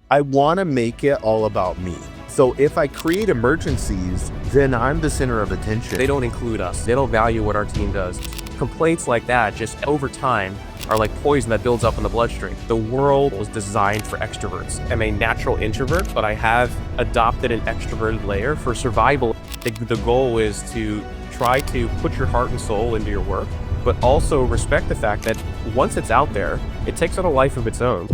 I want to make it all about me. So if I create emergencies, then I'm the center of attention. They don't include us. They don't value what our team does. Complaints like that, just over time, are like poison that builds up in the bloodstream. The world was designed for extroverts. I'm a natural introvert, but I have adopted an extroverted layer for survival. The goal is to try to put your heart and soul into your work, but also respect the fact that once it's out there, it takes on a life of its own.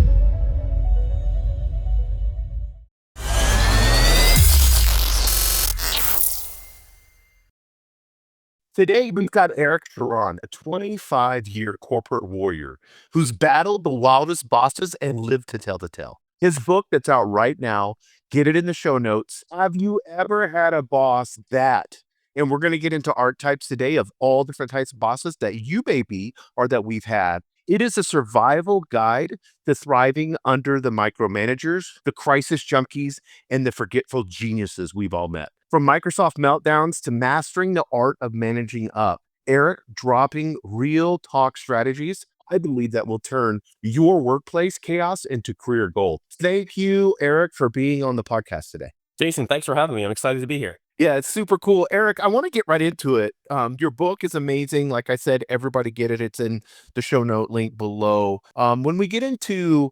Today, we've got Eric Charran, a 25-year corporate warrior who's battled the wildest bosses and lived to tell the tale. His book that's out right now, get it in the show notes. Have you ever had a boss that, and we're going to get into archetypes today of all different types of bosses that you may be or that we've had. It is a survival guide to thriving under the micromanagers, the crisis junkies, and the forgetful geniuses we've all met. From Microsoft meltdowns to mastering the art of managing up, Eric dropping real talk strategies, I believe that will turn your workplace chaos into career gold. Thank you, Eric, for being on the podcast today. Jason, thanks for having me. I'm excited to be here. Yeah, it's super cool. Eric, I want to get right into it. Your book is amazing. Like I said, everybody get it. It's in the show note link below. When we get into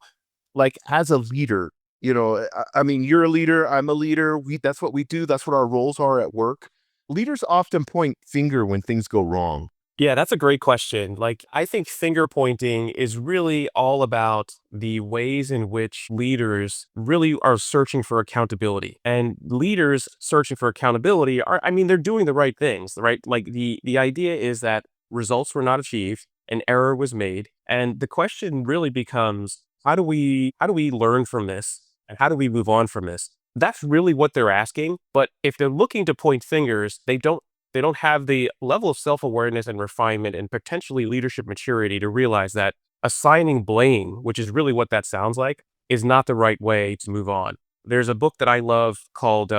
like as a leader, I mean, you're a leader, I'm a leader. That's what we do. That's what our roles are at work. Leaders often point finger when things go wrong. Yeah, that's a great question. I think finger pointing is really all about the ways in which leaders really are searching for accountability. And leaders searching for accountability they're doing the right things, right? Like the idea is that results were not achieved, an error was made. And the question really becomes, how do we learn from this? And how do we move on from this? That's really what they're asking. But if they're looking to point fingers, they don't have the level of self-awareness and refinement and potentially leadership maturity to realize that assigning blame, which is really what that sounds like, is not the right way to move on. There's a book that I love called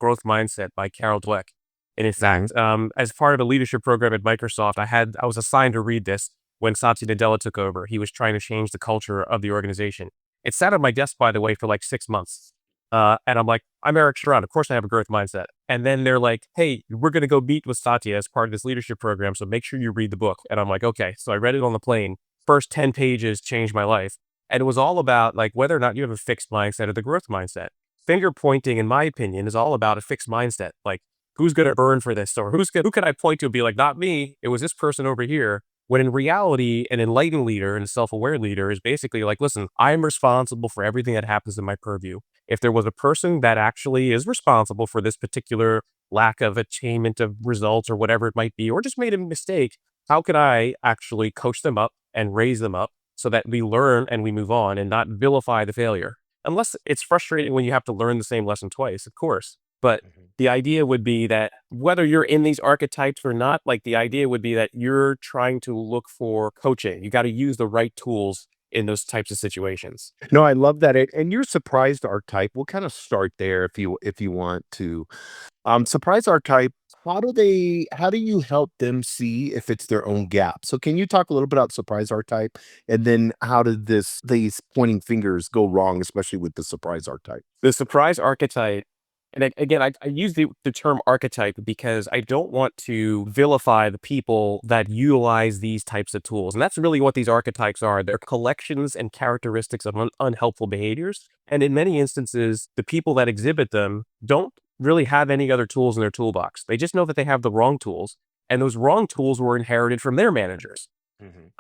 Growth Mindset by Carol Dweck. And in fact, as part of a leadership program at Microsoft, I was assigned to read this when Satya Nadella took over. He was trying to change the culture of the organization. It sat on my desk, by the way, for like 6 months. And I'm like, I'm Eric Charran. Of course I have a growth mindset. And then they're like, hey, we're going to go meet with Satya as part of this leadership program. So make sure you read the book. And I'm like, okay. So I read it on the plane. First 10 pages changed my life. And it was all about like whether or not you have a fixed mindset or the growth mindset. Finger pointing, in my opinion, is all about a fixed mindset. Like, who's going to burn for this? Or who can I point to and be like, not me. It was this person over here. When in reality, an enlightened leader and a self-aware leader is basically like, listen, I'm responsible for everything that happens in my purview. If there was a person that actually is responsible for this particular lack of attainment of results or whatever it might be, or just made a mistake, how can I actually coach them up and raise them up so that we learn and we move on and not vilify the failure? Unless it's frustrating when you have to learn the same lesson twice, of course. But the idea would be that whether you're in these archetypes or not, like the idea would be that you're trying to look for coaching. You got to use the right tools in those types of situations. No, I love that. And your surprised archetype, we'll kind of start there if you want to. Surprise archetype, how do you help them see if it's their own gap? So can you talk a little bit about surprise archetype and then how did these pointing fingers go wrong, especially with the surprise archetype? The surprise archetype, and again, I use the term archetype because I don't want to vilify the people that utilize these types of tools. And that's really what these archetypes are. They're collections and characteristics of unhelpful behaviors. And in many instances, the people that exhibit them don't really have any other tools in their toolbox. They just know that they have the wrong tools. And those wrong tools were inherited from their managers.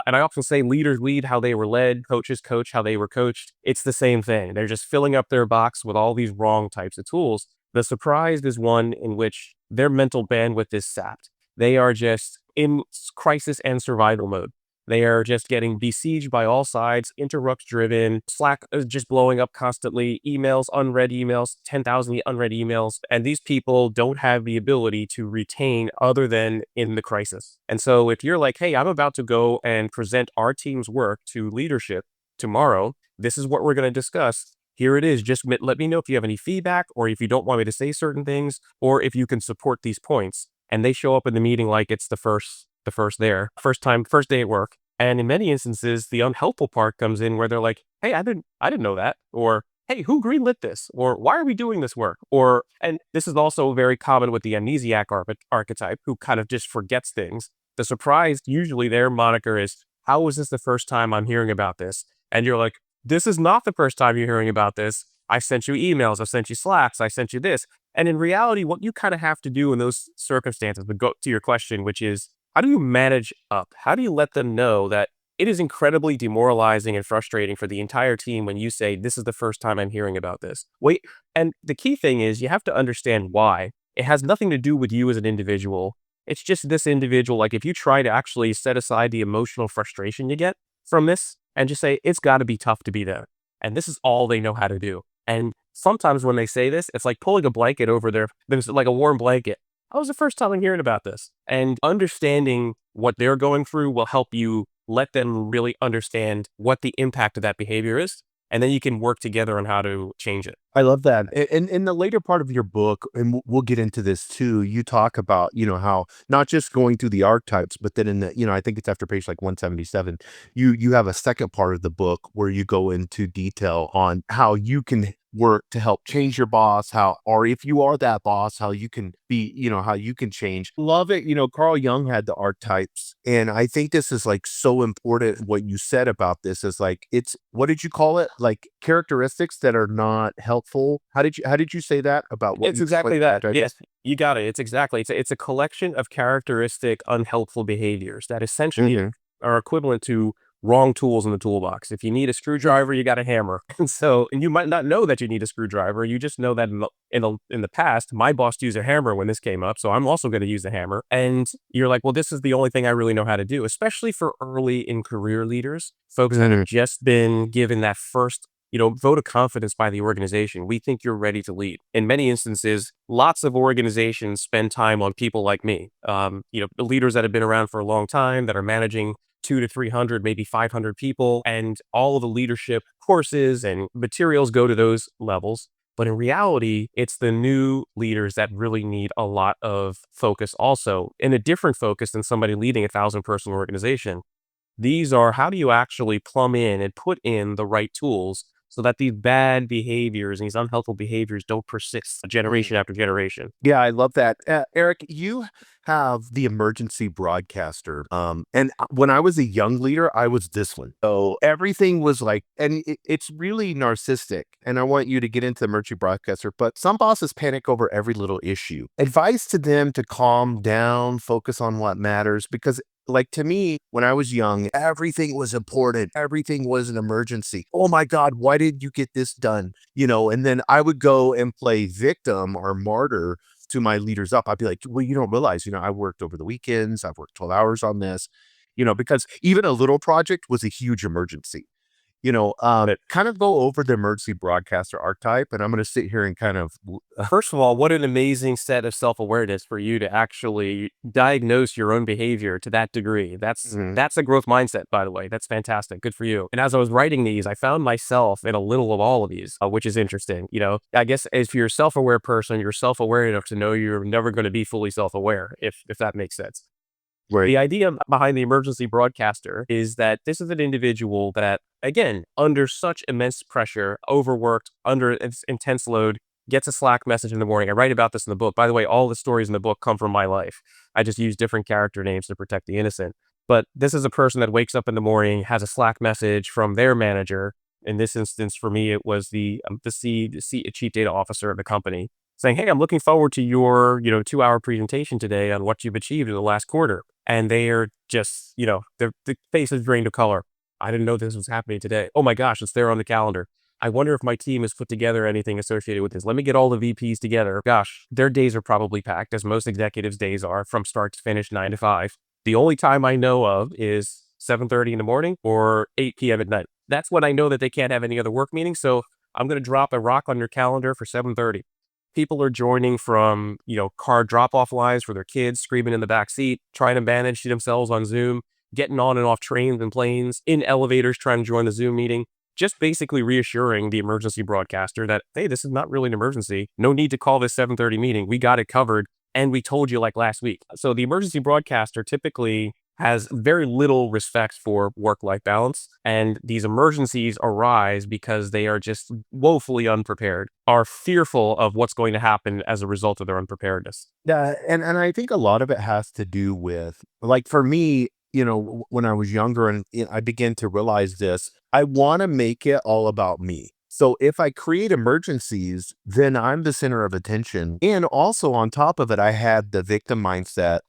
And I often say leaders lead how they were led, coaches coach how they were coached. It's the same thing. They're just filling up their box with all these wrong types of tools. The surprised is one in which their mental bandwidth is sapped. They are just in crisis and survival mode. They are just getting besieged by all sides, interrupt driven, Slack is just blowing up constantly, emails, unread emails, 10,000 unread emails. And these people don't have the ability to retain other than in the crisis. And so if you're like, hey, I'm about to go and present our team's work to leadership tomorrow, this is what we're going to discuss. Here it is. Just let me know if you have any feedback or if you don't want me to say certain things or if you can support these points. And they show up in the meeting like it's the first day at work. And in many instances, the unhelpful part comes in where they're like, hey, I didn't know that. Or hey, who greenlit this? Or why are we doing this work? Or, and this is also very common with the amnesiac archetype, who kind of just forgets things. The surprised, usually their moniker is, how is this the first time I'm hearing about this? And you're like, this is not the first time you're hearing about this. I sent you emails, I sent you Slacks, I sent you this. And in reality, what you kind of have to do in those circumstances, to go to your question, which is, how do you manage up? How do you let them know that it is incredibly demoralizing and frustrating for the entire team when you say, this is the first time I'm hearing about this? Wait, and the key thing is you have to understand why. It has nothing to do with you as an individual. It's just this individual. Like, if you try to actually set aside the emotional frustration you get from this and just say, it's got to be tough to be there. And this is all they know how to do. And sometimes when they say this, it's like pulling a blanket over there's like a warm blanket. That was the first time I'm hearing about this. And understanding what they're going through will help you let them really understand what the impact of that behavior is. And then you can work together on how to change it. I love that. And in the later part of your book, and we'll get into this too, you talk about, how not just going through the archetypes, but then in the, I think it's after page like 177, you have a second part of the book where you go into detail on how you can work to help change your boss, or if you are that boss, how you can be, how you can change. Love it. Carl Jung had the archetypes. And I think this is like so important. What you said about this is like, what did you call it? Like characteristics that are not helpful. How did you say that about what It's you exactly explained? that. Yes, you got it. It's a collection of characteristic unhelpful behaviors that essentially Mhm. are equivalent to wrong tools in the toolbox. If you need a screwdriver, you got a hammer. And you might not know that you need a screwdriver. You just know that in the past, my boss used a hammer when this came up, so I'm also going to use the hammer. And you're like, well, this is the only thing I really know how to do, especially for early in career leaders, folks that have Mhm. just been given that first vote of confidence by the organization. We think you're ready to lead. In many instances, lots of organizations spend time on people like me, the leaders that have been around for a long time, that are managing 200 to 300, maybe 500 people, and all of the leadership courses and materials go to those levels. But in reality, it's the new leaders that really need a lot of focus also, in a different focus than somebody leading 1,000-person organization. These are, how do you actually plumb in and put in the right tools so that these bad behaviors and these unhelpful behaviors don't persist generation after generation? Yeah, I love that. Eric, you have the emergency broadcaster. And when I was a young leader, I was this one. So everything was like, and it's really narcissistic. And I want you to get into the emergency broadcaster, but some bosses panic over every little issue. Advice to them to calm down, focus on what matters, because like to me, when I was young, everything was important. Everything was an emergency. Oh my God, why did you get this done? And then I would go and play victim or martyr to my leaders up. I'd be like, well, you don't realize, I worked over the weekends. I've worked 12 hours on this, because even a little project was a huge emergency. Kind of go over the emergency broadcaster archetype, and I'm going to sit here and kind of, First of all, what an amazing set of self-awareness for you to actually diagnose your own behavior to that degree. That's Mhm. that's a growth mindset, by the way. That's fantastic. Good for you. And as I was writing these, I found myself in a little of all of these, which is interesting. I guess if you're a self-aware person, you're self-aware enough to know you're never going to be fully self-aware, if that makes sense. Right. The idea behind the emergency broadcaster is that this is an individual that, again, under such immense pressure, overworked, under intense load, gets a Slack message in the morning. I write about this in the book. By the way, all the stories in the book come from my life. I just use different character names to protect the innocent. But this is a person that wakes up in the morning, has a Slack message from their manager. In this instance, for me, it was the chief data officer of the company, saying, "Hey, I'm looking forward to your 2-hour presentation today on what you've achieved in the last quarter." And they are just, the face is drained of color. I didn't know this was happening today. Oh my gosh, it's there on the calendar. I wonder if my team has put together anything associated with this. Let me get all the VPs together. Gosh, their days are probably packed, as most executives' days are, from start to finish, 9 to 5. The only time I know of is 7:30 in the morning or 8 p.m. at night. That's when I know that they can't have any other work meetings. So I'm going to drop a rock on your calendar for 7:30. People are joining from, car drop-off lines for their kids, screaming in the back seat, trying to manage themselves on Zoom, getting on and off trains and planes, in elevators, trying to join the Zoom meeting, just basically reassuring the emergency broadcaster that, hey, this is not really an emergency. No need to call this 7:30 meeting. We got it covered, and we told you like last week. So the emergency broadcaster typically has very little respect for work-life balance, and these emergencies arise because they are just woefully unprepared, are fearful of what's going to happen as a result of their unpreparedness. Yeah, and I think a lot of it has to do with, like, for me, when I was younger and I began to realize this, I want to make it all about me. So if I create emergencies, then I'm the center of attention. And also on top of it, I had the victim mindset,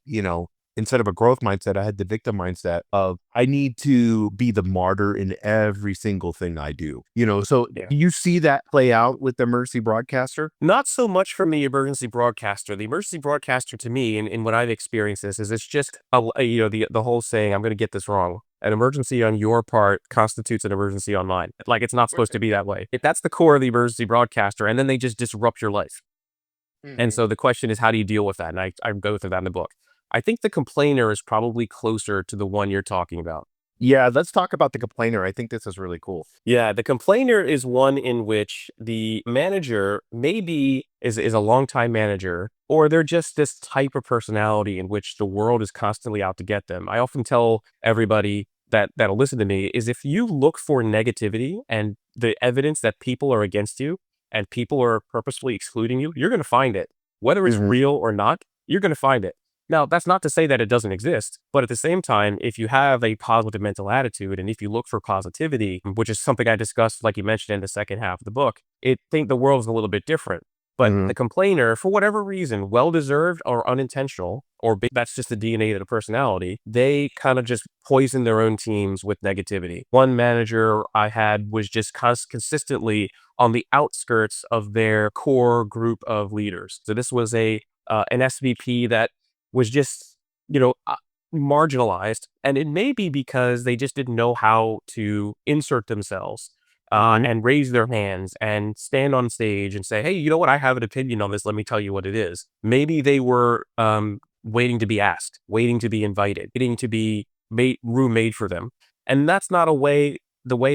instead of a growth mindset, I had the victim mindset of I need to be the martyr in every single thing I do. So Yeah. do you see that play out with the emergency broadcaster? Not so much from the emergency broadcaster. The emergency broadcaster to me, in what I've experienced this, is it's just the whole saying, I'm going to get this wrong. An emergency on your part constitutes an emergency on mine. Like, it's not supposed to be that way. If that's the core of the emergency broadcaster, and then they just disrupt your life. And Mhm. so the question is, how do you deal with that? And I go through that in the book. I think the complainer is probably closer to the one you're talking about. Yeah, let's talk about the complainer. I think this is really cool. Yeah, the complainer is one in which the manager maybe is a longtime manager, or they're just this type of personality in which the world is constantly out to get them. I often tell everybody that'll listen to me is, if you look for negativity and the evidence that people are against you and people are purposefully excluding you, you're going to find it. Whether it's Mhm. real or not, you're going to find it. Now, that's not to say that it doesn't exist, but at the same time, if you have a positive mental attitude and if you look for positivity, which is something I discussed, like you mentioned in the second half of the book, it think the world's a little bit different. But the Mhm. complainer, for whatever reason, well deserved or unintentional, or that's just the DNA of the personality, they kind of just poison their own teams with negativity. One manager I had was just consistently on the outskirts of their core group of leaders. So this was an SVP that was just, you know, uh, marginalized. And it may be because they just didn't know how to insert themselves Mhm. and raise their hands and stand on stage and say, hey, you know what? I have an opinion on this. Let me tell you what it is. Maybe they were waiting to be asked, waiting to be invited, waiting to be room made for them. And that's not the way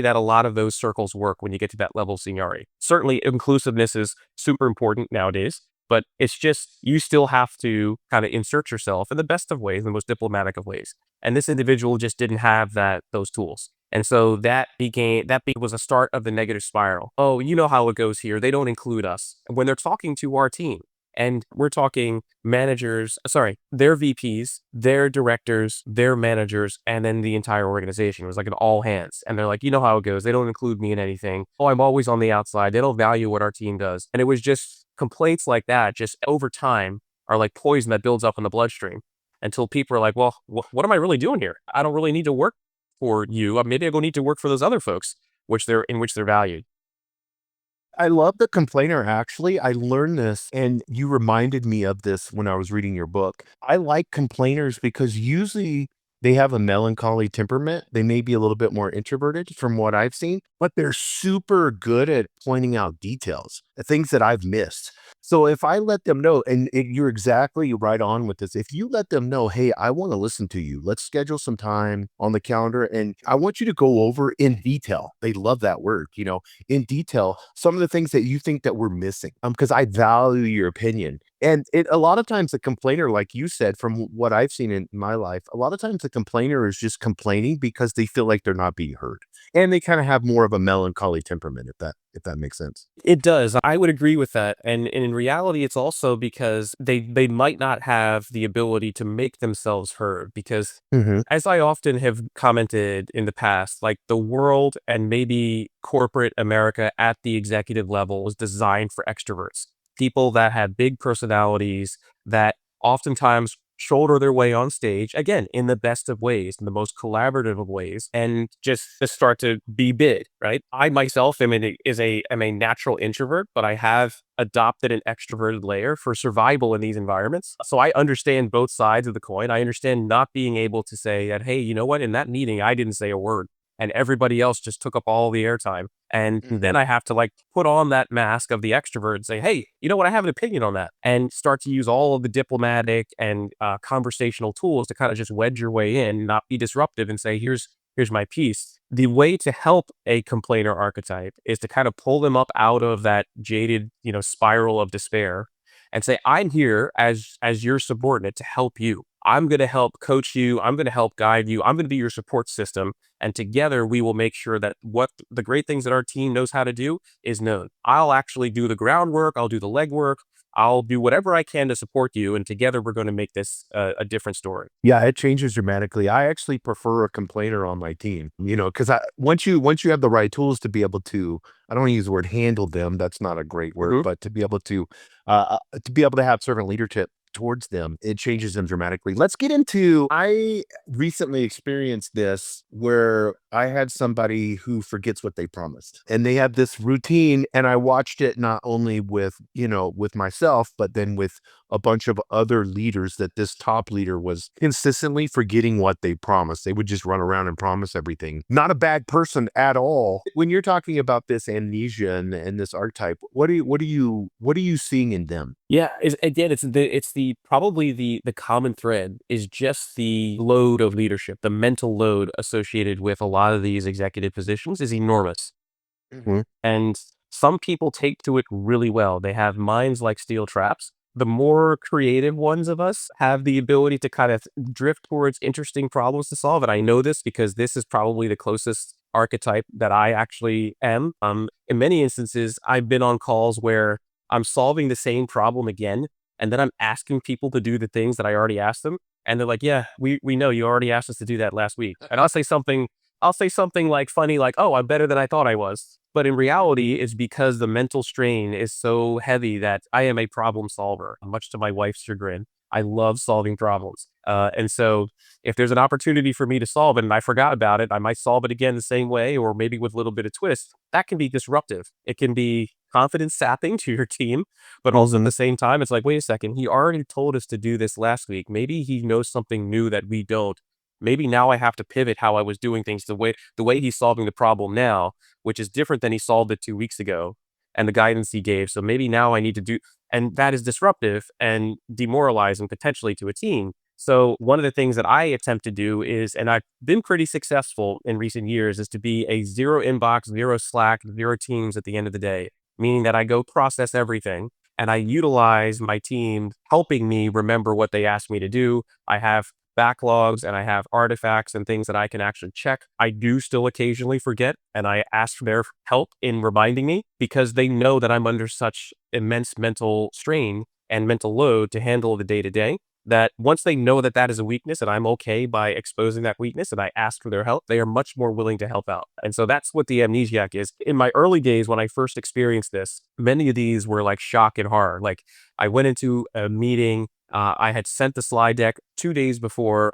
that a lot of those circles work when you get to that level of seniority. Certainly, inclusiveness is super important nowadays, but it's just, you still have to kind of insert yourself in the best of ways, the most diplomatic of ways. And this individual just didn't have those tools. And so was a start of the negative spiral. Oh, you know how it goes here. They don't include us when they're talking to our team. And we're talking managers, sorry, their VPs, their directors, their managers, and then the entire organization. It was like an all hands. And they're like, you know how it goes. They don't include me in anything. Oh, I'm always on the outside. They don't value what our team does. And it was just complaints like that, just over time, are like poison that builds up in the bloodstream until people are like, well, what am I really doing here? I don't really need to work for you. Maybe I go need to work for those other folks, which they're valued. I love the complainer, actually. I learned this, and you reminded me of this when I was reading your book. I like complainers because usually they have a melancholy temperament. They may be a little bit more introverted from what I've seen, but they're super good at pointing out details, things that I've missed. So if I let them know, and you're exactly right on with this, if you let them know, hey, I want to listen to you, let's schedule some time on the calendar, and I want you to go over in detail. They love that word, in detail some of the things that you think that we're missing, because I value your opinion. And a lot of times the complainer, like you said, from what I've seen in my life, a lot of times the complainer is just complaining because they feel like they're not being heard, and they kind of have more of a melancholy temperament, if that makes sense. It does. I would agree with that. And in reality, it's also because they might not have the ability to make themselves heard. Because Hmm. as I often have commented in the past, like, the world and maybe corporate America at the executive level was designed for extroverts, people that have big personalities that oftentimes shoulder their way on stage, again, in the best of ways, in the most collaborative of ways, and just start to be big, right? I myself am a natural introvert, but I have adopted an extroverted layer for survival in these environments. So I understand both sides of the coin. I understand not being able to say that, hey, you know what, in that meeting, I didn't say a word and everybody else just took up all the airtime. And Hmm. then I have to, like, put on that mask of the extrovert and say, hey, you know what? I have an opinion on that, and start to use all of the diplomatic and conversational tools to kind of just wedge your way in, not be disruptive, and say, here's my piece. The way to help a complainer archetype is to kind of pull them up out of that jaded, spiral of despair and say, I'm here as your subordinate to help you. I'm going to help coach you. I'm going to help guide you. I'm going to be your support system. And together we will make sure that what the great things that our team knows how to do is known. I'll actually do the groundwork. I'll do the legwork. I'll do whatever I can to support you. And together we're going to make this a different story. Yeah, it changes dramatically. I actually prefer a complainer on my team, because once you have the right tools to be able to, I don't wanna use the word handle them, that's not a great word, Mhm. but to be able to have servant leadership towards them, it changes them dramatically. Let's get into I recently experienced this where I had somebody who forgets what they promised. And they have this routine, and I watched it not only with myself, but then with a bunch of other leaders, that this top leader was consistently forgetting what they promised. They would just run around and promise everything. Not a bad person at all. When you're talking about this amnesia and this archetype, what are you seeing in them? Yeah, again, it's the probably the common thread is just the load of leadership. The mental load associated with a lot of these executive positions is enormous. Mhm. And some people take to it really well. They have minds like steel traps. The more creative ones of us have the ability to kind of drift towards interesting problems to solve. And I know this because this is probably the closest archetype that I actually am. In many instances, I've been on calls where I'm solving the same problem again, and then I'm asking people to do the things that I already asked them. And they're like, yeah, we know you already asked us to do that last week. And I'll say something like funny, like, "Oh, I'm better than I thought I was." But in reality, it's because the mental strain is so heavy that I am a problem solver, much to my wife's chagrin. I love solving problems. And so if there's an opportunity for me to solve it and I forgot about it, I might solve it again the same way or maybe with a little bit of twist. That can be disruptive. It can be confidence sapping to your team, but also in the same time, it's like, wait a second, he already told us to do this last week. Maybe he knows something new that we don't. Maybe now I have to pivot how I was doing things the way he's solving the problem now, which is different than he solved it 2 weeks ago and the guidance he gave. So maybe now I need to do, and that is disruptive and demoralizing potentially to a team. So one of the things that I attempt to do is, and I've been pretty successful in recent years, is to be a zero inbox, zero Slack, zero teams at the end of the day, meaning that I go process everything and I utilize my team helping me remember what they asked me to do. I have backlogs and I have artifacts and things that I can actually check. I do still occasionally forget, and I ask for their help in reminding me because they know that I'm under such immense mental strain and mental load to handle the day to day, that once they know that that is a weakness and I'm okay by exposing that weakness and I ask for their help, they are much more willing to help out. And so that's what the amnesiac is. In my early days, when I first experienced this, many of these were like shock and horror. Like I went into a meeting, I had sent the slide deck 2 days before.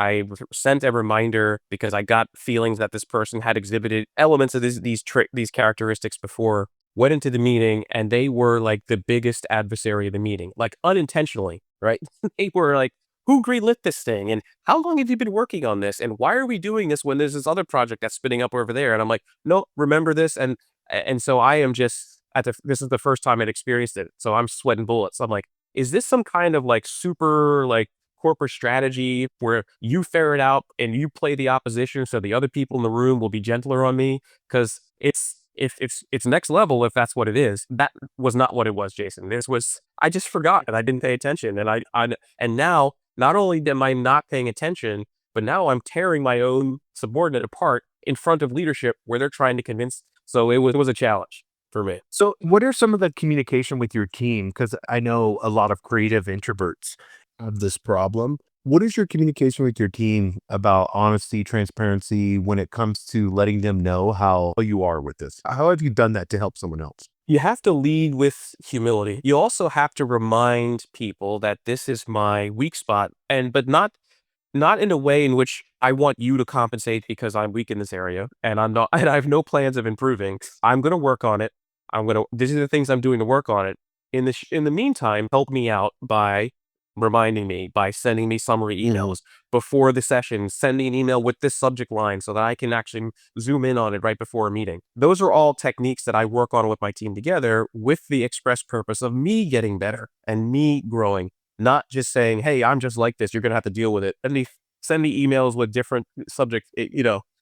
Sent a reminder because I got feelings that this person had exhibited elements of these characteristics before. Went into the meeting and they were like the biggest adversary of the meeting, like unintentionally, right? They were like, "Who greenlit this thing? And how long have you been working on this? And why are we doing this when there's this other project that's spinning up over there?" And I'm like, "No, remember this." And so I am just this is the first time I'd experienced it, so I'm sweating bullets. I'm like, is this some kind of like super like corporate strategy where you ferret out and you play the opposition so the other people in the room will be gentler on me? Because it's next level if that's what it is. That was not what it was, Jason. This was, I just forgot and I didn't pay attention. And now not only am I not paying attention, but now I'm tearing my own subordinate apart in front of leadership where they're trying to convince. So it was a challenge for me. So, what are some of the communication with your team? Because I know a lot of creative introverts have this problem. What is your communication with your team about honesty, transparency when it comes to letting them know how you are with this? How have you done that to help someone else? You have to lead with humility. You also have to remind people that this is my weak spot, but not in a way in which I want you to compensate because I'm weak in this area and I'm not and I have no plans of improving. I'm going to work on it. These are the things I'm doing to work on it. In the meantime, help me out by reminding me, by sending me summary Mhm. emails before the session, sending an email with this subject line so that I can actually zoom in on it right before a meeting. Those are all techniques that I work on with my team together with the express purpose of me getting better and me growing, not just saying, "Hey, I'm just like this. You're going to have to deal with it." And they send me emails with different subject.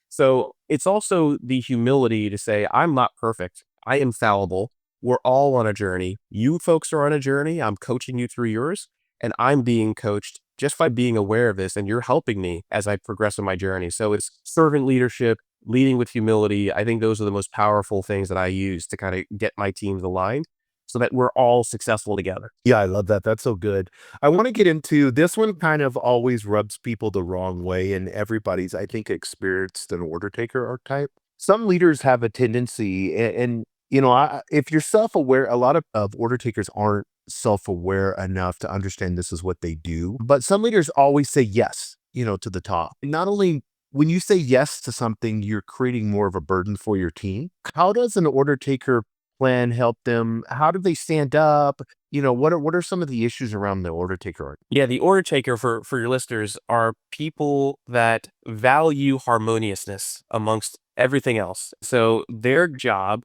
So it's also the humility to say, I'm not perfect. I am fallible. We're all on a journey. You folks are on a journey. I'm coaching you through yours, and I'm being coached just by being aware of this, and you're helping me as I progress in my journey. So it's servant leadership, leading with humility. I think those are the most powerful things that I use to kind of get my teams aligned so that we're all successful together. Yeah, I love that. That's so good. I want to get into this one kind of always rubs people the wrong way, and everybody's, I think, experienced an order taker archetype. Some leaders have a tendency, and if you're self-aware, a lot of order takers aren't self-aware enough to understand this is what they do. But some leaders always say yes, to the top. Not only when you say yes to something, you're creating more of a burden for your team. How does an order taker plan help them? How do they stand up? What are some of the issues around the order taker? Yeah, the order taker for your listeners are people that value harmoniousness amongst everything else. So their job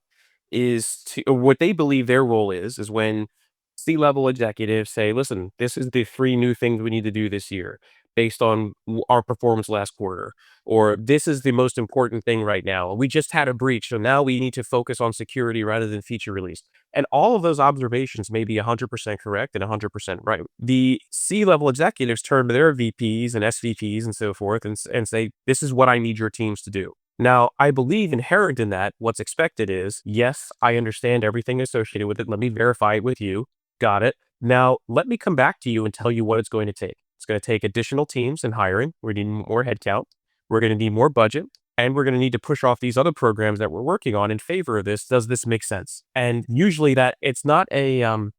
is to, or what they believe their role is when C-level executives say, listen, this is the three new things we need to do this year based on our performance last quarter, or this is the most important thing right now. We just had a breach, so now we need to focus on security rather than feature release. And all of those observations may be 100% correct and 100% right. The C-level executives turn to their VPs and SVPs and so forth and say, this is what I need your teams to do. Now, I believe inherent in that, what's expected is, yes, I understand everything associated with it. Let me verify it with you. Got it. Now, let me come back to you and tell you what it's going to take. It's going to take additional teams and hiring. We're going to need more headcount. We're going to need more budget. And we're going to need to push off these other programs that we're working on in favor of this. Does this make sense? And usually that it's not an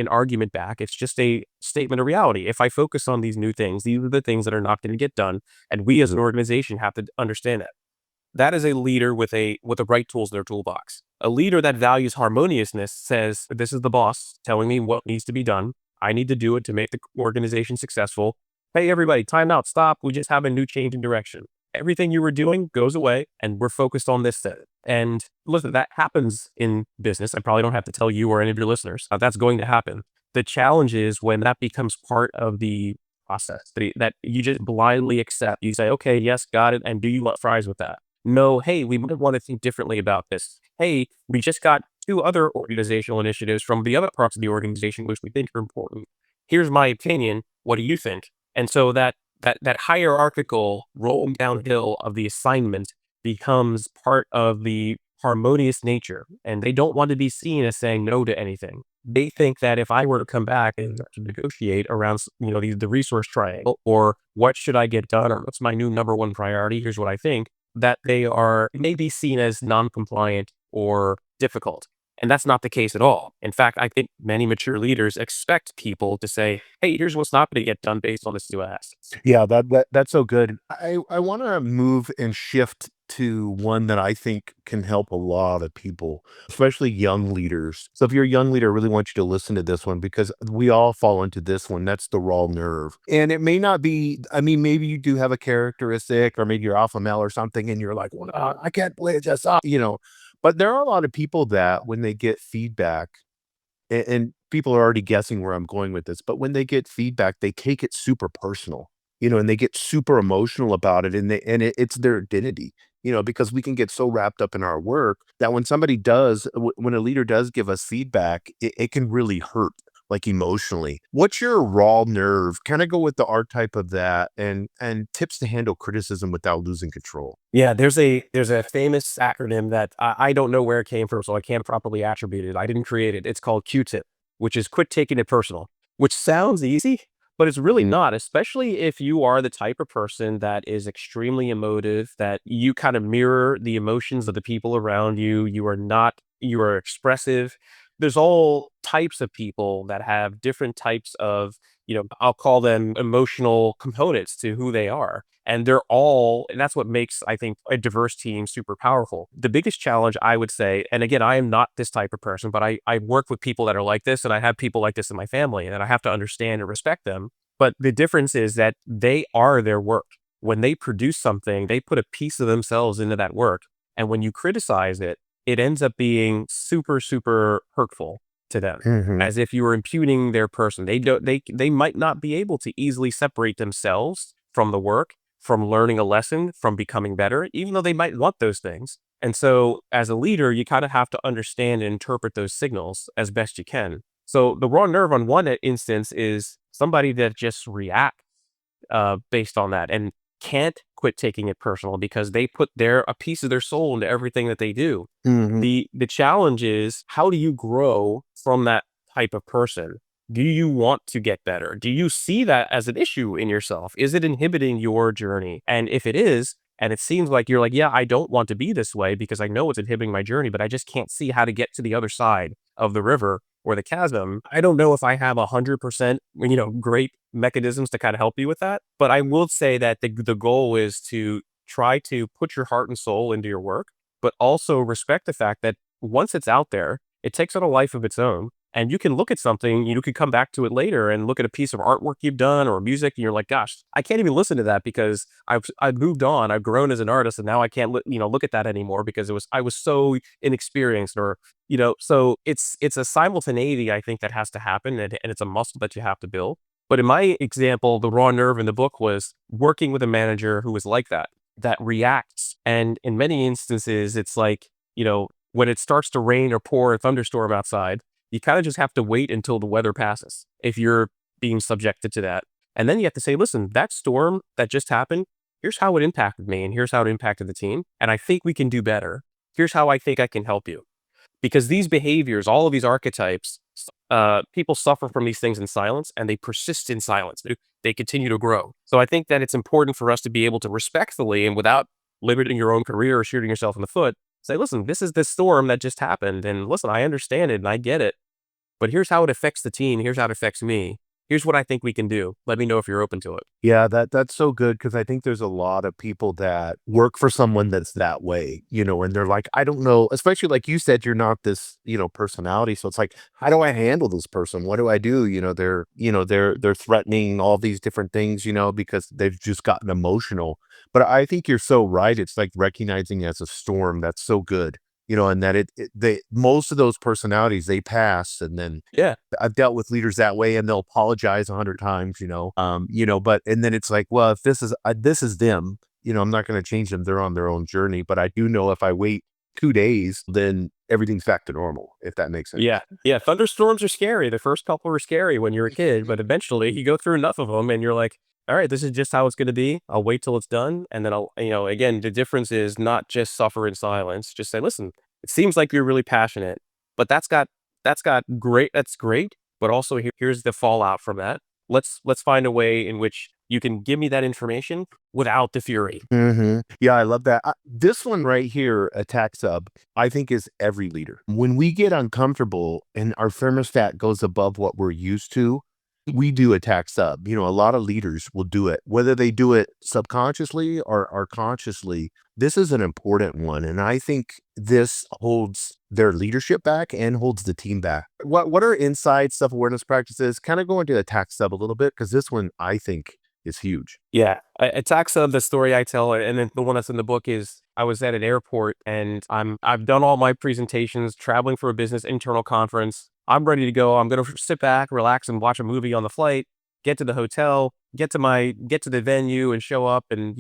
argument back. It's just a statement of reality. If I focus on these new things, these are the things that are not going to get done. And we as an organization have to understand that. That is a leader with the right tools in their toolbox. A leader that values harmoniousness says, this is the boss telling me what needs to be done. I need to do it to make the organization successful. Hey, everybody, time out, stop. We just have a new change in direction. Everything you were doing goes away, and we're focused on this set. And listen, that happens in business. I probably don't have to tell you or any of your listeners. That's going to happen. The challenge is when that becomes part of the process that you just blindly accept. You say, okay, yes, got it. And do you want fries with that? No, hey, we might want to think differently about this. Hey, we just got two other organizational initiatives from the other parts of the organization, which we think are important. Here's my opinion. What do you think? And so that hierarchical rolling downhill of the assignment becomes part of the harmonious nature. And they don't want to be seen as saying no to anything. They think that if I were to come back and start to negotiate around, the resource triangle, or what should I get done, or what's my new number one priority, here's what I think, that they are maybe seen as non-compliant or difficult. And that's not the case at all. In fact, I think many mature leaders expect people to say, hey, here's what's not going to get done based on this new ask. Yeah, that's so good. I want to move and shift to one that I think can help a lot of people, especially young leaders. So if you're a young leader, I really want you to listen to this one because we all fall into this one. That's the raw nerve. And it may not be, I mean, maybe you do have a characteristic or maybe you're alpha male or something and you're like, well, I can't believe this, but there are a lot of people that when they get feedback, and people are already guessing where I'm going with this, but when they get feedback, they take it super personal, and they get super emotional about it, and it's their identity, because we can get so wrapped up in our work that when somebody when a leader does give us feedback, it can really hurt, like emotionally. What's your raw nerve? Kind of go with the archetype of that, and tips to handle criticism without losing control. Yeah, there's a famous acronym that I don't know where it came from, so I can't properly attribute it. I didn't create it. It's called Q-tip, which is quit taking it personal, which sounds easy, but it's really not, especially if you are the type of person that is extremely emotive, that you kind of mirror the emotions of the people around you. You are expressive. There's all types of people that have different types of, I'll call them emotional components to who they are. And and that's what makes, I think, a diverse team super powerful. The biggest challenge I would say, and again, I am not this type of person, but I work with people that are like this, and I have people like this in my family, and I have to understand and respect them. But the difference is that they are their work. When they produce something, they put a piece of themselves into that work. And when you criticize it, it ends up being super, super hurtful to them, Mhm. as if you were imputing their person. They might not be able to easily separate themselves from the work, from learning a lesson, from becoming better, even though they might want those things. And so as a leader, you kind of have to understand and interpret those signals as best you can. So the raw nerve on one instance is somebody that just reacts based on that and can't quit taking it personal because they put a piece of their soul into everything that they do. Mhm. The challenge is, how do you grow from that type of person? Do you want to get better? Do you see that as an issue in yourself? Is it inhibiting your journey? And if it is, and it seems like you're like, yeah, I don't want to be this way because I know it's inhibiting my journey, but I just can't see how to get to the other side of the river or the chasm. I don't know if I have 100%, great mechanisms to kind of help you with that. But I will say that the goal is to try to put your heart and soul into your work, but also respect the fact that once it's out there, it takes on a life of its own. And you can look at something, you could come back to it later and look at a piece of artwork you've done or music, and you're like, gosh, I can't even listen to that because I've moved on, I've grown as an artist, and now I can't look at that anymore because I was so inexperienced, or so it's a simultaneity, I think, that has to happen, and it's a muscle that you have to build. But in my example, the raw nerve in the book was working with a manager who was like that reacts. And in many instances, it's like, when it starts to rain or pour a thunderstorm outside, you kind of just have to wait until the weather passes if you're being subjected to that. And then you have to say, listen, that storm that just happened, here's how it impacted me, and here's how it impacted the team. And I think we can do better. Here's how I think I can help you. Because these behaviors, all of these archetypes, people suffer from these things in silence, and they persist in silence. They continue to grow. So I think that it's important for us to be able to respectfully, and without limiting your own career or shooting yourself in the foot, say, listen, this is this storm that just happened. And listen, I understand it and I get it, but here's how it affects the team. Here's how it affects me. Here's what I think we can do. Let me know if you're open to it. Yeah, that's so good because I think there's a lot of people that work for someone that's that way, and they're like, I don't know, especially like you said, you're not this, personality. So it's like, how do I handle this person? What do I do? They're threatening all these different things, because they've just gotten emotional. But I think you're so right. It's like recognizing as a storm. That's so good. And that they most of those personalities, they pass, and then Yeah. I've dealt with leaders that way, and they'll apologize 100 times, but and then it's like, well, if this is them, I'm not going to change them. They're on their own journey. But I do know if I wait 2 days, then everything's back to normal, if that makes sense. Yeah. Yeah. Thunderstorms are scary. The first couple are scary when you're a kid, but eventually you go through enough of them and you're like, all right, this is just how it's going to be. I'll wait till it's done. And then again, the difference is not just suffer in silence. Just say, listen, it seems like you're really passionate, but that's great. But also here's the fallout from that. Let's find a way in which you can give me that information without the fury. Yeah, I love that. This one right here, attack sub, I think is every leader. When we get uncomfortable and our thermostat goes above what we're used to, we do attack sub. A lot of leaders will do it, whether they do it subconsciously or consciously. This is an important one. And I think this holds their leadership back and holds the team back. What are inside self-awareness practices? Kind of go into attack sub a little bit, because this one I think is huge. Yeah, attacks of the story I tell, and then the one that's in the book is I was at an airport and I've done all my presentations, traveling for a business internal conference. I'm ready to go. I'm gonna sit back, relax, and watch a movie on the flight. Get to the hotel, get to the venue, and show up, and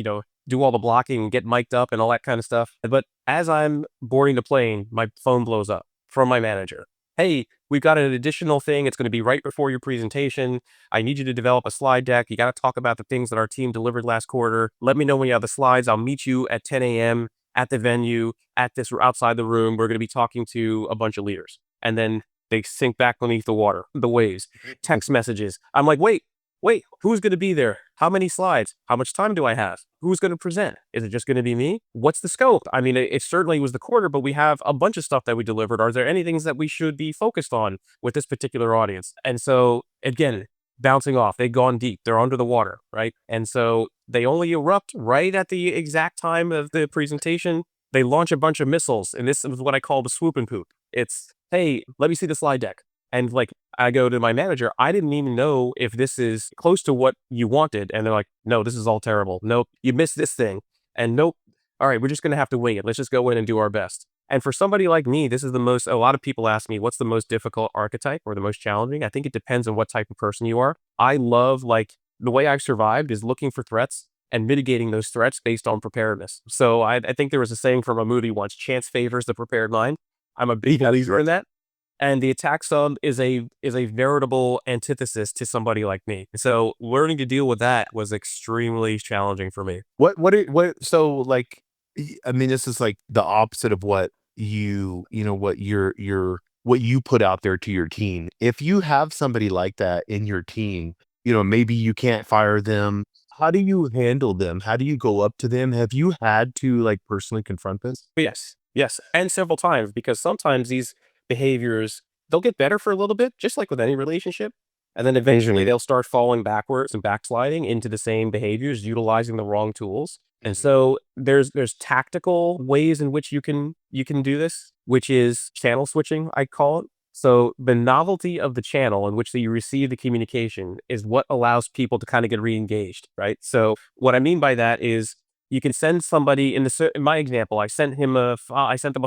do all the blocking and get mic'd up and all that kind of stuff. But as I'm boarding the plane, my phone blows up from my manager. Hey, we've got an additional thing. It's going to be right before your presentation. I need you to develop a slide deck. You got to talk about the things that our team delivered last quarter. Let me know when you have the slides. I'll meet you at 10 a.m. at the venue, at this outside the room. We're going to be talking to a bunch of leaders. And then they sink back beneath the water, the waves, text messages. I'm like, wait, who's going to be there? How many slides? How much time do I have? Who's going to present? Is it just going to be me? What's the scope? I mean, it certainly was the quarter, but we have a bunch of stuff that we delivered. Are there any things that we should be focused on with this particular audience? And so, again, bouncing off, they've gone deep. They're under the water, right? And so they only erupt right at the exact time of the presentation. They launch a bunch of missiles, and this is what I call the swoop and poop. It's, hey, let me see the slide deck. And like, I go to my manager, I didn't even know if this is close to what you wanted. And they're like, no, this is all terrible. Nope, you missed this thing. And nope, all right, we're just going to have to wing it. Let's just go in and do our best. And for somebody like me, this is a lot of people ask me, what's the most difficult archetype or the most challenging? I think it depends on what type of person you are. I love, the way I've survived is looking for threats and mitigating those threats based on preparedness. So I think there was a saying from a movie once, chance favors the prepared mind. I'm a big believer in that. And the attack sub is a veritable antithesis to somebody like me. So learning to deal with that was extremely challenging for me. So like, I mean, this is like the opposite of what what what you put out there to your team. If you have somebody like that in your team, maybe you can't fire them. How do you handle them? How do you go up to them? Have you had to like personally confront this? But yes, yes, and several times, because sometimes these behaviors, they'll get better for a little bit, just like with any relationship, and then eventually they'll start falling backwards and backsliding into the same behaviors, utilizing the wrong tools. And Mhm. so there's tactical ways in which you can do this, which is channel switching, I call it. So the novelty of the channel in which you receive the communication is what allows people to kind of get re-engaged, right? So what I mean by that is you can send somebody in my example, I sent them a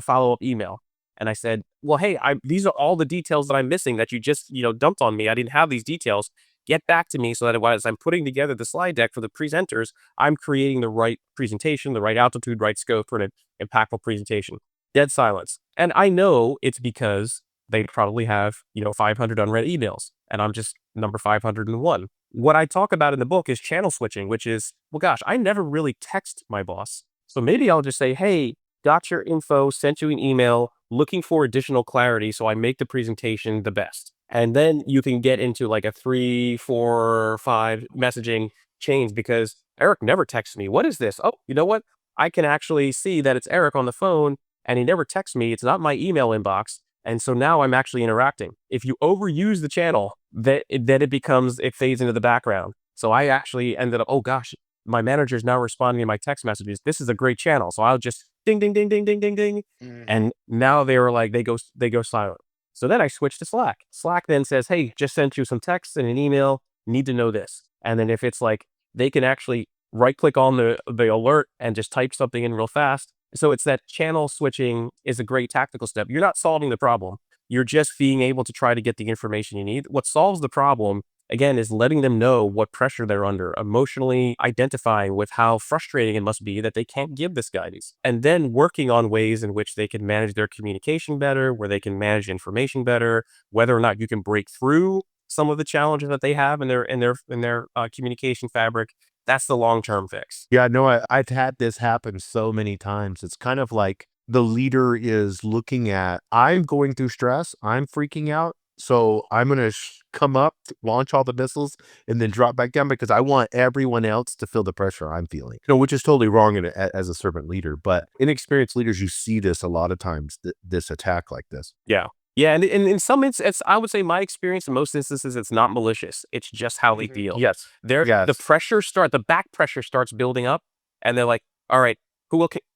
follow-up email, and I said, "Well, hey, these are all the details that I'm missing that you just, dumped on me. I didn't have these details. Get back to me so that as I'm putting together the slide deck for the presenters, I'm creating the right presentation, the right altitude, right scope for an impactful presentation." Dead silence. And I know it's because they probably have, 500 unread emails, and I'm just number 501. What I talk about in the book is channel switching, which is, well, gosh, I never really text my boss. So maybe I'll just say, hey, got your info, sent you an email, looking for additional clarity so I make the presentation the best. And then you can get into like a 3, 4, 5 messaging chains because Eric never texts me. What is this? Oh, you know what? I can actually see that it's Eric on the phone and he never texts me. It's not my email inbox. And so now I'm actually interacting. If you overuse the channel, then it fades into the background. So I actually ended up, oh gosh, my manager is now responding to my text messages. This is a great channel. So I'll just ding, ding, ding, ding, ding, ding, ding. Mhm. And now they were like, they go silent. So then I switched to Slack. Slack then says, hey, just sent you some text and an email. Need to know this. And then if it's like, they can actually right click on the alert and just type something in real fast. So it's that channel switching is a great tactical step. You're not solving the problem. You're just being able to try to get the information you need. What solves the problem, again, is letting them know what pressure they're under, emotionally identifying with how frustrating it must be that they can't give this guidance, and then working on ways in which they can manage their communication better, where they can manage information better, whether or not you can break through some of the challenges that they have in their communication fabric. That's the long-term fix. Yeah, no, I've had this happen so many times. It's kind of like the leader is looking at, I'm going through stress, I'm freaking out, so I'm gonna come up, launch all the missiles, and then drop back down because I want everyone else to feel the pressure I'm feeling. Which is totally wrong as a servant leader. But inexperienced leaders, you see this a lot of times. This attack like this. Yeah. Yeah, and in some instances, I would say my experience in most instances, it's not malicious. It's just how they feel. Yes. Yes. The back pressure starts building up, and they're like, all right,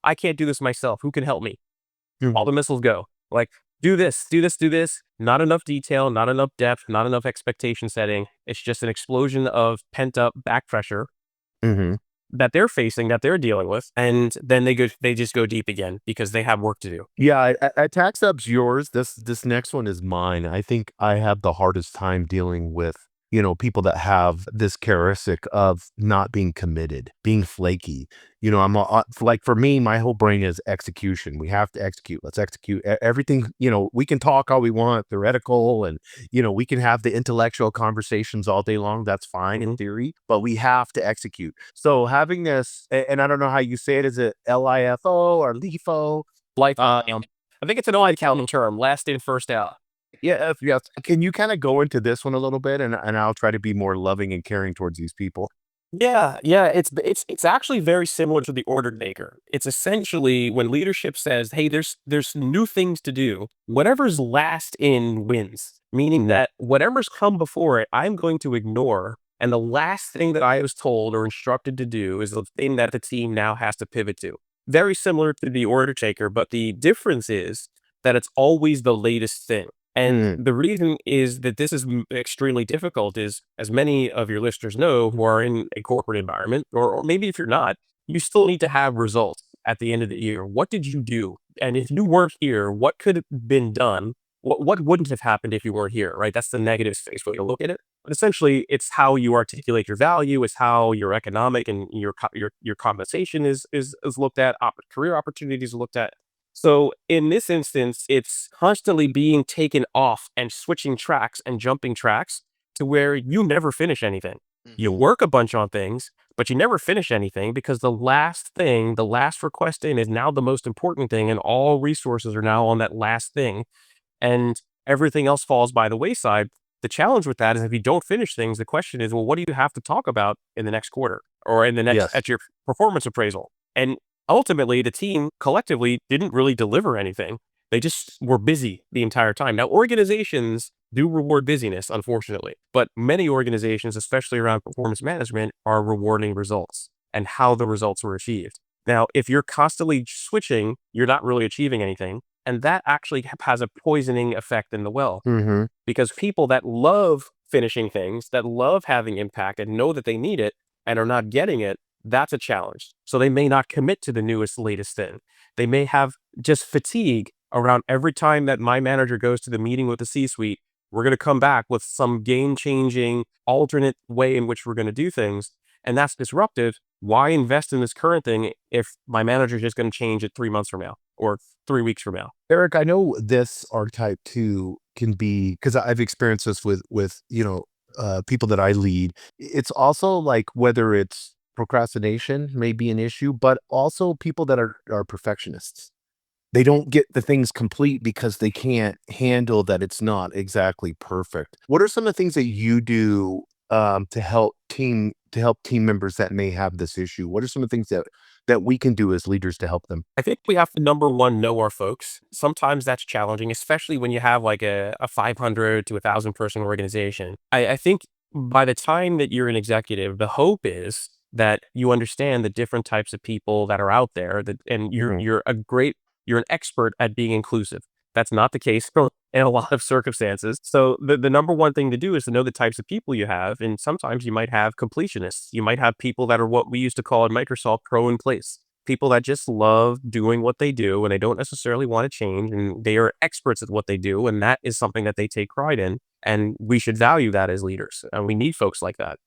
I can't do this myself. Who can help me? All Mhm. the missiles go. Like, do this, do this, do this. Not enough detail, not enough depth, not enough expectation setting. It's just an explosion of pent up back pressure Mhm. that they're facing, that they're dealing with, and then they just go deep again because they have work to do. Yeah, attack sub's yours. This next one is mine. I think I have the hardest time dealing with, people that have this characteristic of not being committed, being flaky. Like for me, my whole brain is execution. We have to execute. Let's execute everything. We can talk all we want, theoretical, and we can have the intellectual conversations all day long. That's fine in Mhm. theory, but we have to execute. So having this, and I don't know how you say it. Is it LIFO or LIFO? Life, I think it's an odd counting term, last in, first out. Yeah, yes. Can you kinda go into this one a little bit, and I'll try to be more loving and caring towards these people? Yeah, yeah, it's actually very similar to the order taker. It's essentially when leadership says, "Hey, there's new things to do." Whatever's last in wins, meaning that whatever's come before it, I'm going to ignore, and the last thing that I was told or instructed to do is the thing that the team now has to pivot to. Very similar to the order taker, but the difference is that it's always the latest thing. And Mm, the reason is that this is extremely difficult is, as many of your listeners know who are in a corporate environment, or maybe if you're not, you still need to have results at the end of the year. What did you do? And if you weren't here, what could have been done? What wouldn't have happened if you weren't here, right? That's the negative space way to look at it. But essentially, it's how you articulate your value, it's how your economic and your compensation is looked at, career opportunities are looked at. So in this instance, it's constantly being taken off and switching tracks and jumping tracks to where you never finish anything. You Mhm. work a bunch on things, but you never finish anything because the last thing, the last request in is now the most important thing, and all resources are now on that last thing, and everything else falls by the wayside. The challenge with that is if you don't finish things, the question is, well, what do you have to talk about in the next quarter or in the next Yes. at your performance appraisal? And ultimately, the team collectively didn't really deliver anything. They just were busy the entire time. Now, organizations do reward busyness, unfortunately, but many organizations, especially around performance management, are rewarding results and how the results were achieved. Now, if you're constantly switching, you're not really achieving anything. And that actually has a poisoning effect in the well, Mhm. because people that love finishing things, that love having impact and know that they need it and are not getting it, that's a challenge. So they may not commit to the newest, latest thing. They may have just fatigue around every time that my manager goes to the meeting with the C suite. We're going to come back with some game changing, alternate way in which we're going to do things. And that's disruptive. Why invest in this current thing if my manager is just going to change it 3 months from now or 3 weeks from now? Eric, I know this archetype too can be because I've experienced this with people that I lead. It's also like whether it's procrastination may be an issue, but also people that are perfectionists. They don't get the things complete because they can't handle that it's not exactly perfect. What are some of the things that you do to help team members that may have this issue? What are some of the things that we can do as leaders to help them? I think we have to, number one, know our folks. Sometimes that's challenging, especially when you have like a 500 to 1,000 person organization. I think by the time that you're an executive, the hope is that you understand the different types of people that are out there, that, and Mhm. you're an expert at being inclusive. That's not the case in a lot of circumstances. So the number one thing to do is to know the types of people you have. And sometimes you might have completionists. You might have people that are what we used to call at Microsoft pro in place, people that just love doing what they do and they don't necessarily want to change, and they are experts at what they do, and that is something that they take pride in, and we should value that as leaders, and we need folks like that.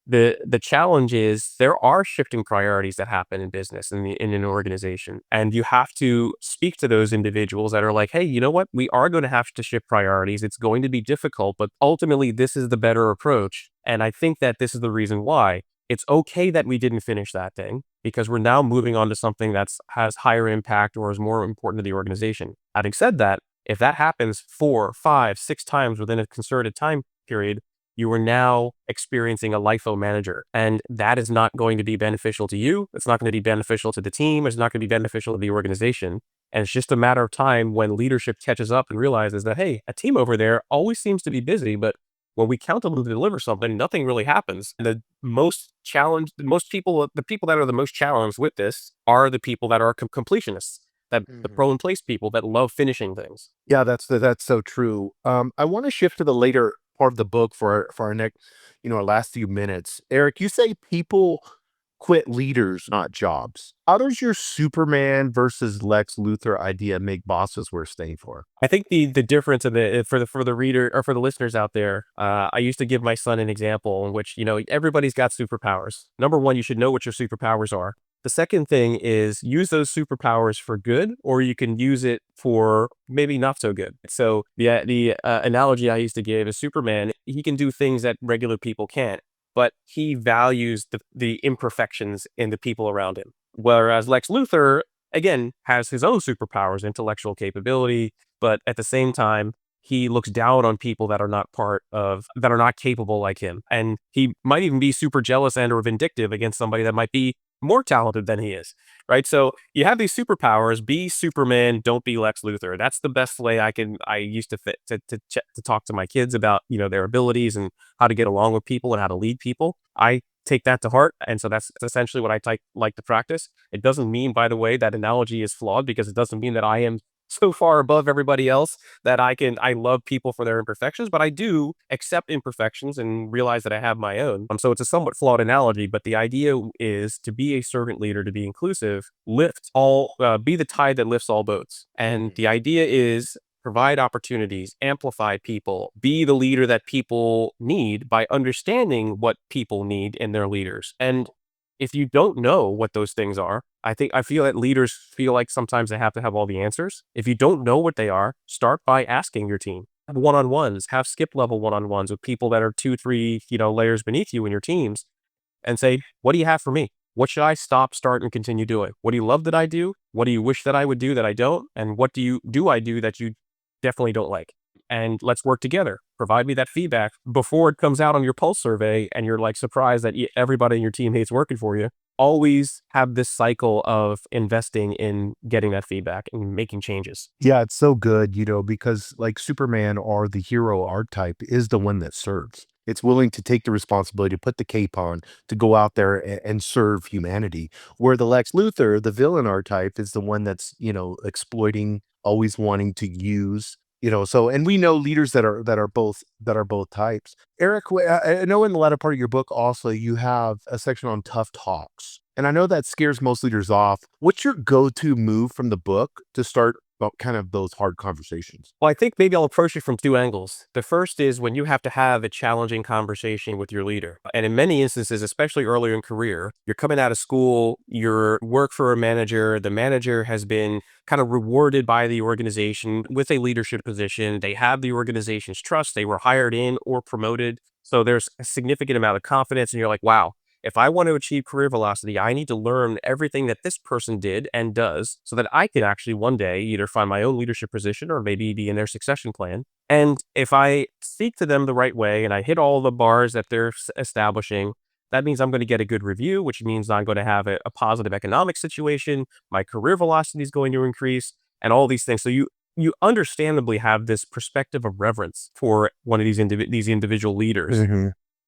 The challenge is there are shifting priorities that happen in business, in an organization, and you have to speak to those individuals that are like, hey, you know what, we are going to have to shift priorities, it's going to be difficult, but ultimately this is the better approach, and I think that this is the reason why it's okay that we didn't finish that thing, because we're now moving on to something that's has higher impact or is more important to the organization. Having said that, if that happens 4, 5, 6 times within a concerted time period, you are now experiencing a LIFO manager. And that is not going to be beneficial to you. It's not going to be beneficial to the team. It's not going to be beneficial to the organization. And it's just a matter of time when leadership catches up and realizes that, hey, a team over there always seems to be busy, but when we count on them to deliver something, nothing really happens. And the people that are the most challenged with this are the people that are completionists, that the Mhm. pro in place people that love finishing things. Yeah, that's so true. I want to shift to the later part of the book for our next, our last few minutes. Eric, you say people quit leaders, not jobs. How does your Superman versus Lex Luthor idea make bosses worth staying for? I think the difference of the for the reader or for the listeners out there, I used to give my son an example in which, everybody's got superpowers. Number one, you should know what your superpowers are. The second thing is use those superpowers for good, or you can use it for maybe not so good. So the analogy I used to give is Superman. He can do things that regular people can't, but he values the imperfections in the people around him. Whereas Lex Luthor, again, has his own superpowers, intellectual capability, but at the same time, he looks down on people that are not capable like him. And he might even be super jealous and or vindictive against somebody that might be more talented than he is. Right. So you have these superpowers, be Superman, don't be Lex Luthor. That's the best way I used to fit to talk to my kids about, their abilities and how to get along with people and how to lead people. I take that to heart. And so that's essentially what like to practice. It doesn't mean, by the way, that analogy is flawed, because it doesn't mean that I am so far above everybody else that I love people for their imperfections, but I do accept imperfections and realize that I have my own. So it's a somewhat flawed analogy, but the idea is to be a servant leader, to be inclusive, be the tide that lifts all boats. And Mhm. the idea is provide opportunities, amplify people, be the leader that people need by understanding what people need in their leaders. And If you don't know what those things are, I feel that leaders feel like sometimes they have to have all the answers. If you don't know what they are, start by asking your team. Have one-on-ones, have skip level one-on-ones with people that are 2, 3, layers beneath you in your teams and say, "What do you have for me? What should I stop, start, and continue doing? What do you love that I do? What do you wish that I would do that I don't? And what do I do that you definitely don't like? And let's work together. Provide me that feedback before it comes out on your pulse survey and you're like surprised that everybody in your team hates working for you." Always have this cycle of investing in getting that feedback and making changes. Yeah, it's so good, because like Superman or the hero archetype is the one that serves. It's willing to take the responsibility, put the cape on, to go out there and serve humanity. Where the Lex Luthor, the villain archetype, is the one that's, exploiting, always wanting to use. So and we know leaders that are both types. Eric, I know in the latter part of your book also you have a section on tough talks. And I know that scares most leaders off. What's your go-to move from the book to start about kind of those hard conversations? Well, I think maybe I'll approach it from two angles. The first is when you have to have a challenging conversation with your leader. And in many instances, especially earlier in career, you're coming out of school, you're work for a manager, the manager has been kind of rewarded by the organization with a leadership position. They have the organization's trust. They were hired in or promoted. So there's a significant amount of confidence. And you're like, wow, if I want to achieve career velocity, I need to learn everything that this person did and does so that I can actually one day either find my own leadership position or maybe be in their succession plan. And if I speak to them the right way and I hit all the bars that they're establishing, that means I'm going to get a good review, which means I'm going to have a positive economic situation. My career velocity is going to increase and all these things. So you understandably have this perspective of reverence for one of these individual leaders. Hmm.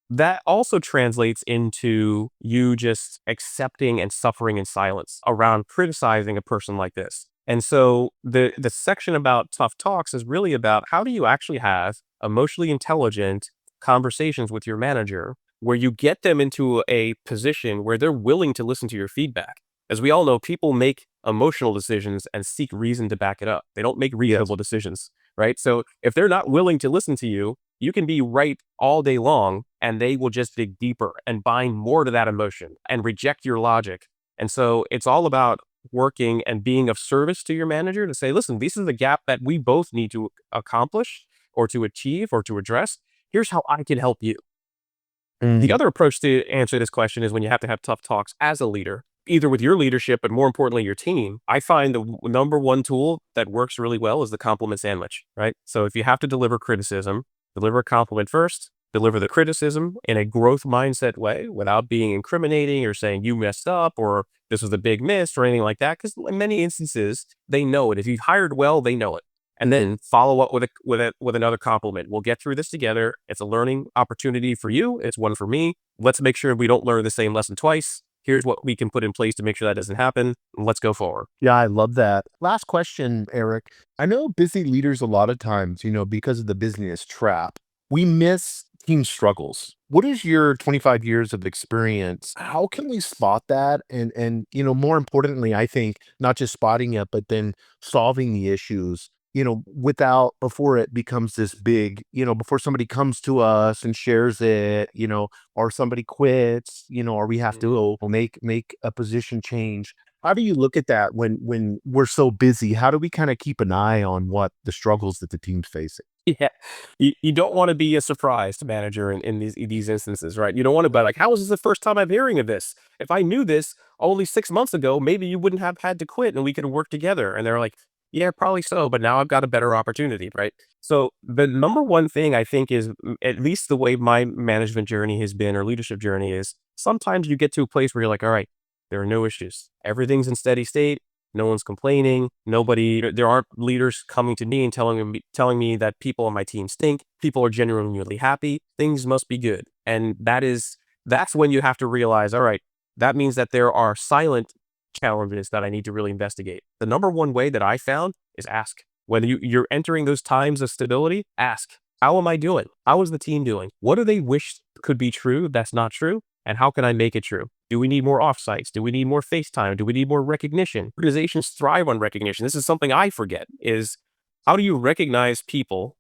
That also translates into you just accepting and suffering in silence around criticizing a person like this. And so the section about tough talks is really about how do you actually have emotionally intelligent conversations with your manager where you get them into a position where they're willing to listen to your feedback. As we all know, people make emotional decisions and seek reason to back it up. They don't make Yes. reasonable decisions, right? So if they're not willing to listen to you, you can be right all day long and they will just dig deeper and bind more to that emotion and reject your logic. And so it's all about working and being of service to your manager to say, listen, this is the gap that we both need to accomplish or to achieve or to address. Here's how I can help you. The Mm. other approach to answer this question is when you have to have tough talks as a leader, either with your leadership, but more importantly, your team. I find the number one tool that works really well is the compliment sandwich, right? So if you have to deliver criticism, deliver a compliment first, deliver the criticism in a growth mindset way without being incriminating or saying you messed up or this was a big miss or anything like that. Because in many instances, they know it. If you've hired well, they know it. And then follow up with another compliment. We'll get through this together. It's a learning opportunity for you. It's one for me. Let's make sure we don't learn the same lesson twice. Here's what we can put in place to make sure that doesn't happen. Let's go forward. Yeah, I love that. Last question, Eric. I know busy leaders a lot of times, because of the business trap, we miss team struggles. What is your 25 years of experience? How can we spot that? And more importantly, I think not just spotting it, but then solving the issues, without before it becomes this big, before somebody comes to us and shares it, or somebody quits, or we have to make a position change. How do you look at that when we're so busy? How do we kinda keep an eye on what the struggles that the team's facing? Yeah. You don't want to be a surprised manager in these instances, right? You don't want to be like, how is this the first time I'm hearing of this? If I knew this only 6 months ago, maybe you wouldn't have had to quit and we could have worked together. And they're like, yeah, probably so, but now I've got a better opportunity, right? So the number one thing I think is at least the way my management journey has been or leadership journey is sometimes you get to a place where you're like, all right, there are no issues. Everything's in steady state. No one's complaining. There aren't leaders coming to me and telling me that people on my team stink. People are genuinely happy. Things must be good. And that's when you have to realize, all right, that means that there are silent challenges that I need to really investigate. The number one way that I found is ask. When you're entering those times of stability, ask, how am I doing? How is the team doing? What do they wish could be true that's not true? And how can I make it true? Do we need more offsites? Do we need more FaceTime? Do we need more recognition? Organizations thrive on recognition. This is something I forget is how do you recognize people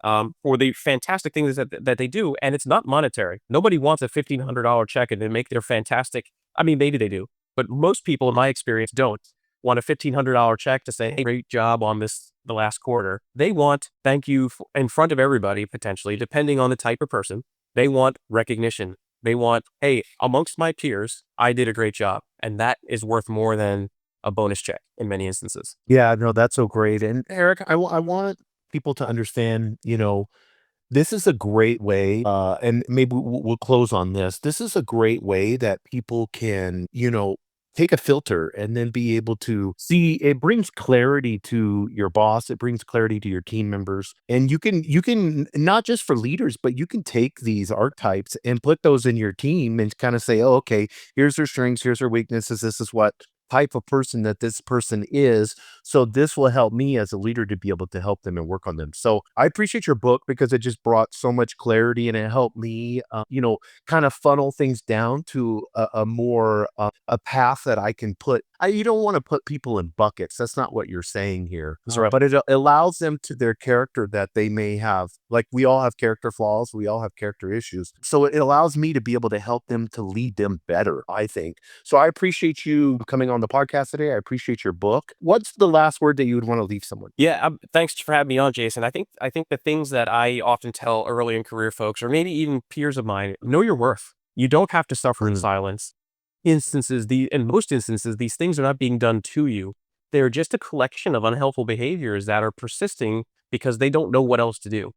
for the fantastic things that they do? And it's not monetary. Nobody wants a $1,500 check and to make their fantastic I mean, maybe they do, but most people in my experience don't want a $1,500 check to say, hey, great job on the last quarter. They want thank you in front of everybody, potentially, depending on the type of person. They want recognition. They want, hey, amongst my peers, I did a great job. And that is worth more than a bonus check in many instances. Yeah, no, that's so great. And Eric, I want people to understand, this is a great way, and maybe we'll close on this. This is a great way that people can, take a filter and then be able to see. It brings clarity to your boss. It brings clarity to your team members, and you can not just for leaders, but you can take these archetypes and put those in your team and kind of say, oh, okay, here's their strengths, here's their weaknesses. This is what type of person that this person is. So this will help me as a leader to be able to help them and work on them. So I appreciate your book because it just brought so much clarity and it helped me, kind of funnel things down to a more a path that I can put. You don't want to put people in buckets. That's not what you're saying here. That's right. But it allows them to their character that they may have. Like we all have character flaws. We all have character issues. So it allows me to be able to help them to lead them better, I think. So I appreciate you coming on the podcast today. I appreciate your book. What's the last word that you would want to leave someone? Yeah, thanks for having me on, Jason. I think the things that I often tell early in career folks, or maybe even peers of mine, know your worth. You don't have to suffer in silence. In most instances, these things are not being done to you. They're just a collection of unhelpful behaviors that are persisting because they don't know what else to do.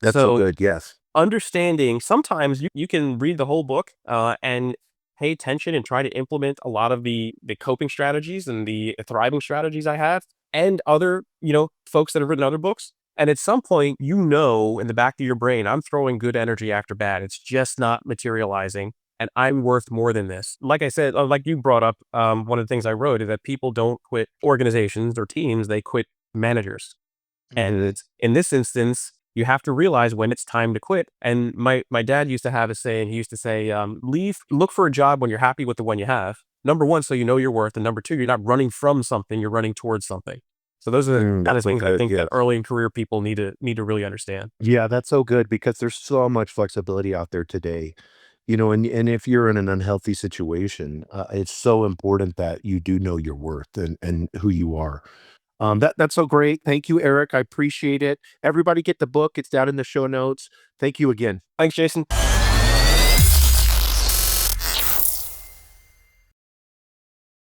That's so So good. Yes. understanding, sometimes you can read the whole book and pay attention and try to implement a lot of the coping strategies and the thriving strategies I have and other, folks that have written other books. And at some point, in the back of your brain, I'm throwing good energy after bad. It's just not materializing. And I'm worth more than this. Like I said, like you brought up, one of the things I wrote is that people don't quit organizations or teams, they quit managers. And in this instance, you have to realize when it's time to quit. And my dad used to have a saying. He used to say, look for a job when you're happy with the one you have. Number one, so you know your worth, and number two, you're not running from something, you're running towards something. So those are the kind of That's so things I good. think Yes. that early in career people need to really understand. Yeah, that's so good because there's so much flexibility out there today. And if you're in an unhealthy situation, it's so important that you do know your worth and who you are. That's so great. Thank you, Eric. I appreciate it. Everybody get the book. It's down in the show notes. Thank you again. Thanks, Jason.